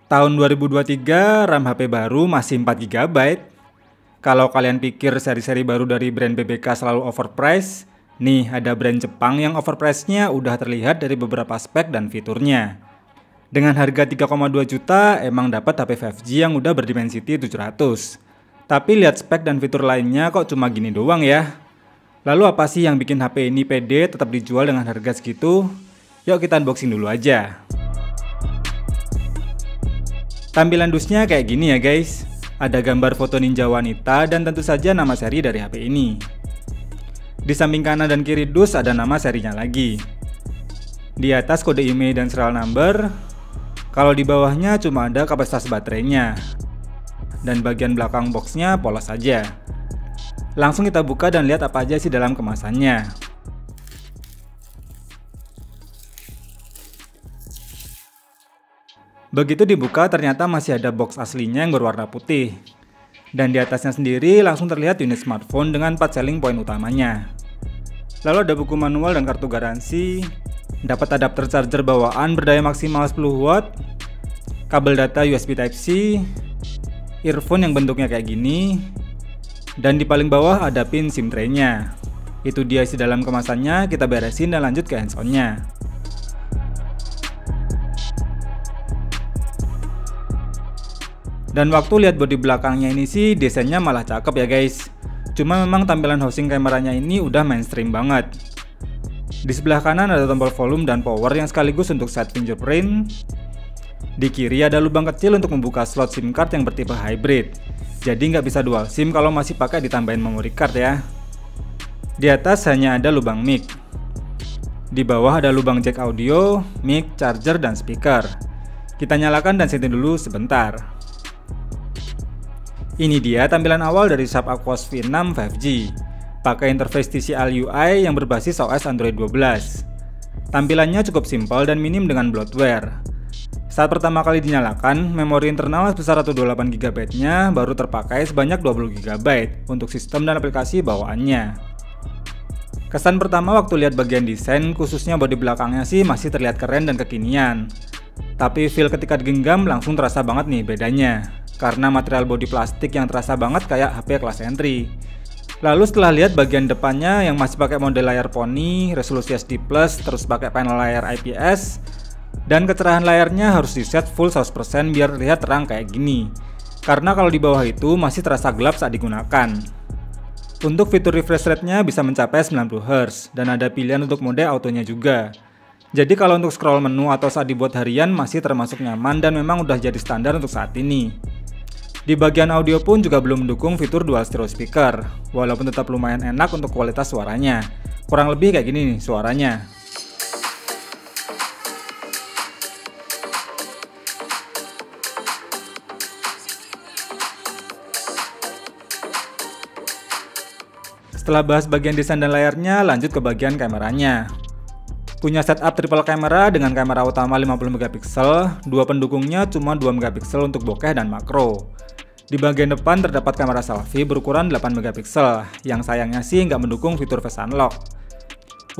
Tahun 2023, RAM HP baru masih 4 GB. Kalau kalian pikir seri-seri baru dari brand BBK selalu overpriced, nih ada brand Jepang yang overpriced-nya udah terlihat dari beberapa spek dan fiturnya. Dengan harga 3,2 juta, emang dapat HP 5G yang udah berdimensity 700. Tapi lihat spek dan fitur lainnya kok cuma gini doang ya. Lalu apa sih yang bikin HP ini pede tetap dijual dengan harga segitu? Yuk kita unboxing dulu aja. Tampilan dusnya kayak gini ya guys. Ada gambar foto ninja wanita dan tentu saja nama seri dari HP ini. Di samping kanan dan kiri dus ada nama serinya lagi. Di atas kode IMEI dan serial number. Kalau di bawahnya cuma ada kapasitas baterainya. Dan bagian belakang boxnya polos saja. Langsung kita buka dan lihat apa aja sih dalam kemasannya. Begitu dibuka ternyata masih ada box aslinya yang berwarna putih. Dan di atasnya sendiri langsung terlihat unit smartphone dengan 4 selling point utamanya. Lalu ada buku manual dan kartu garansi. Dapat adapter charger bawaan berdaya maksimal 10 watt. Kabel data USB Type-C. Earphone yang bentuknya kayak gini. Dan di paling bawah ada pin SIM tray-nya. Itu dia isi dalam kemasannya, kita beresin dan lanjut ke hands-on-nya. Dan waktu lihat bodi belakangnya ini sih desainnya malah cakep ya guys. Cuma memang tampilan housing kameranya ini udah mainstream banget. Di sebelah kanan ada tombol volume dan power yang sekaligus untuk set fingerprint. Di kiri ada lubang kecil untuk membuka slot SIM card yang bertipe hybrid. Jadi nggak bisa dual SIM kalau masih pakai ditambahin memory card ya. Di atas hanya ada lubang mic. Di bawah ada lubang jack audio, mic, charger, dan speaker. Kita nyalakan dan setting dulu sebentar. Ini dia tampilan awal dari Sharp Aquos V6 5G. Pakai interface TCL UI yang berbasis OS Android 12. Tampilannya cukup simpel dan minim dengan bloatware. Saat pertama kali dinyalakan, memori internal sebesar 128GB-nya baru terpakai sebanyak 20GB untuk sistem dan aplikasi bawaannya. Kesan pertama waktu lihat bagian desain, khususnya bodi belakangnya sih masih terlihat keren dan kekinian. Tapi feel ketika digenggam langsung terasa banget nih bedanya. Karena material bodi plastik yang terasa banget kayak HP kelas entry. Lalu setelah lihat bagian depannya yang masih pakai model layar poni, resolusi HD+, terus pakai panel layar IPS, dan kecerahan layarnya harus di set full 100% biar terlihat terang kayak gini. Karena kalau di bawah itu masih terasa gelap saat digunakan. Untuk fitur refresh rate-nya bisa mencapai 90Hz dan ada pilihan untuk mode autonya juga. Jadi kalau untuk scroll menu atau saat dibuat harian masih termasuk nyaman dan memang udah jadi standar untuk saat ini. Di bagian audio pun juga belum mendukung fitur dual stereo speaker, walaupun tetap lumayan enak untuk kualitas suaranya. Kurang lebih kayak gini nih suaranya. Setelah bahas bagian desain dan layarnya, lanjut ke bagian kameranya. Punya setup triple kamera dengan kamera utama 50MP, dua pendukungnya cuma 2MP untuk bokeh dan makro. Di bagian depan terdapat kamera selfie berukuran 8MP, yang sayangnya sih nggak mendukung fitur face unlock.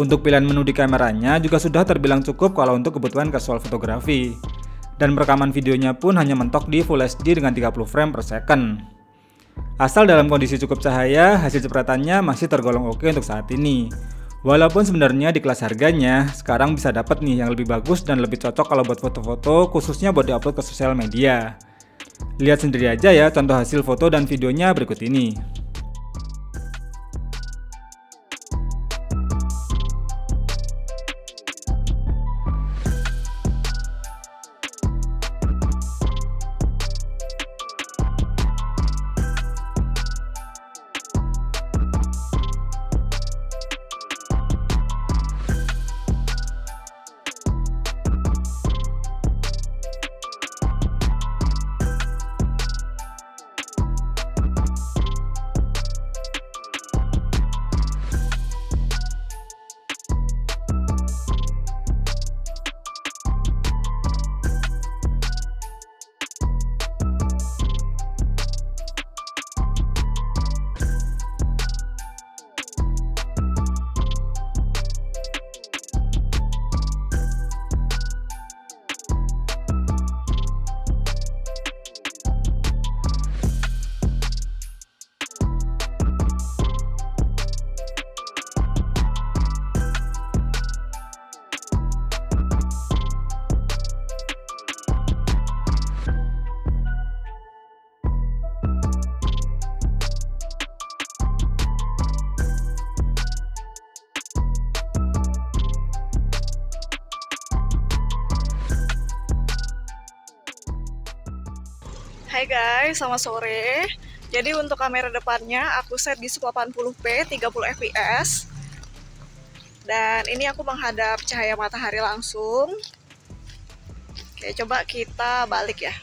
Untuk pilihan menu di kameranya juga sudah terbilang cukup kalau untuk kebutuhan casual fotografi. Dan perekaman videonya pun hanya mentok di Full HD dengan 30 frame per second. Asal dalam kondisi cukup cahaya, hasil jepretannya masih tergolong oke untuk saat ini. Walaupun sebenarnya di kelas harganya, sekarang bisa dapat nih yang lebih bagus dan lebih cocok kalau buat foto-foto, khususnya buat diupload ke sosial media. Lihat sendiri aja ya contoh hasil foto dan videonya berikut ini. Hai guys, selamat sore. Jadi untuk kamera depannya aku set di 1080p 30 fps. Dan ini aku menghadap cahaya matahari langsung. Oke, coba kita balik ya.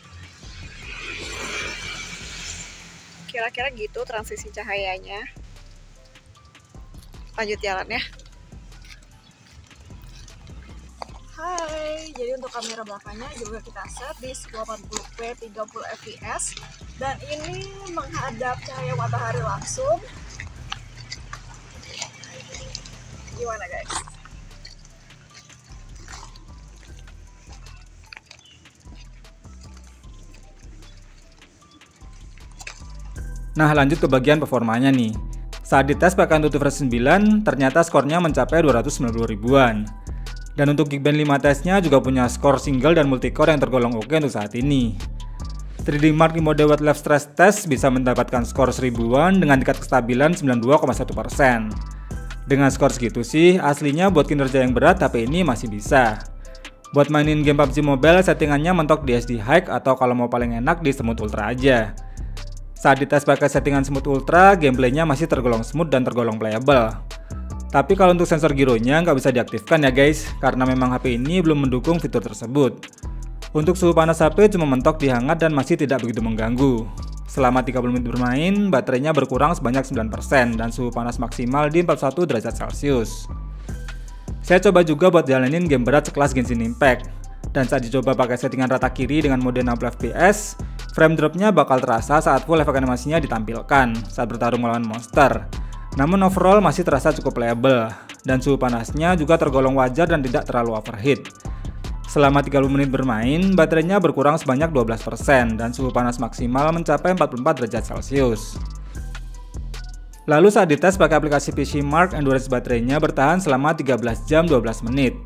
Kira-kira gitu transisi cahayanya. Lanjut jalan ya. Hai, jadi untuk kamera belakangnya juga kita set di 1080p 30 fps dan ini menghadap cahaya matahari langsung. Gimana guys? Nah, lanjut ke bagian performanya nih. Saat dites pakai AnTuTu versi 9, ternyata skornya mencapai 290 ribuan. Dan untuk Geekbench 5 tesnya juga punya skor single dan multicore yang tergolong oke untuk saat ini. 3D Mark di mode wet lab stress test bisa mendapatkan skor 1000-an dengan tingkat kestabilan 92,1%. Dengan skor segitu sih, aslinya buat kinerja yang berat HP ini masih bisa. Buat mainin game PUBG Mobile, settingannya mentok di SD High atau kalau mau paling enak di Smooth Ultra aja. Saat dites pakai settingan Smooth Ultra, gameplaynya masih tergolong smooth dan tergolong playable. Tapi kalau untuk sensor gyronya nggak bisa diaktifkan ya guys, karena memang HP ini belum mendukung fitur tersebut. Untuk suhu panas HP cuma mentok di hangat dan masih tidak begitu mengganggu. Selama 30 menit bermain, baterainya berkurang sebanyak 9% dan suhu panas maksimal di 41 derajat Celcius. Saya coba juga buat jalanin game berat sekelas Genshin Impact. Dan saat dicoba pakai settingan rata kiri dengan mode 60 fps, frame dropnya bakal terasa saat full efek animasinya ditampilkan saat bertarung melawan monster. Namun overall masih terasa cukup playable, dan suhu panasnya juga tergolong wajar dan tidak terlalu overheat. Selama 30 menit bermain, baterainya berkurang sebanyak 12% dan suhu panas maksimal mencapai 44 derajat Celcius. Lalu saat dites pakai aplikasi PC Mark, endurance baterainya bertahan selama 13 jam 12 menit.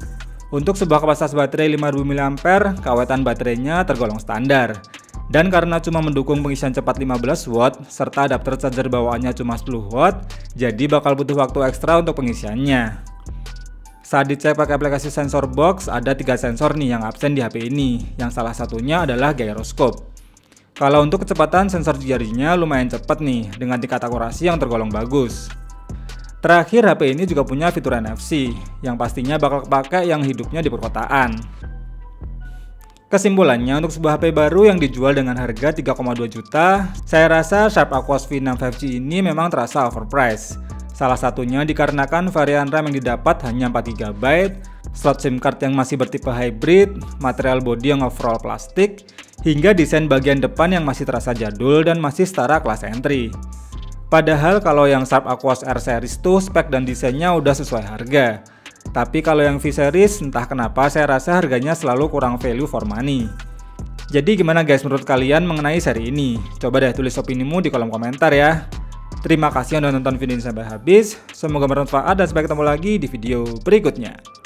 Untuk sebuah kapasitas baterai 5000 mAh, kawetan baterainya tergolong standar. Dan karena cuma mendukung pengisian cepat 15 watt, serta adapter charger bawaannya cuma 10 watt, jadi bakal butuh waktu ekstra untuk pengisiannya. Saat dicek pakai aplikasi sensor box, ada 3 sensor nih yang absen di HP ini, yang salah satunya adalah gyroscope. Kalau untuk kecepatan sensor jarinya lumayan cepat nih, dengan tingkat akurasi yang tergolong bagus. Terakhir, HP ini juga punya fitur NFC, yang pastinya bakal kepake yang hidupnya di perkotaan. Kesimpulannya, untuk sebuah HP baru yang dijual dengan harga 3,2 juta, saya rasa Sharp Aquos V6 5G ini memang terasa overpriced. Salah satunya dikarenakan varian RAM yang didapat hanya 4GB, slot SIM card yang masih bertipe hybrid, material bodi yang overall plastik, hingga desain bagian depan yang masih terasa jadul dan masih setara kelas entry. Padahal kalau yang Sharp Aquos R series tuh spek dan desainnya udah sesuai harga. Tapi kalau yang V-Series, entah kenapa saya rasa harganya selalu kurang value for money. Jadi gimana guys menurut kalian mengenai seri ini? Coba deh tulis opinimu di kolom komentar ya. Terima kasih udah nonton video ini sampai habis. Semoga bermanfaat dan sampai ketemu lagi di video berikutnya.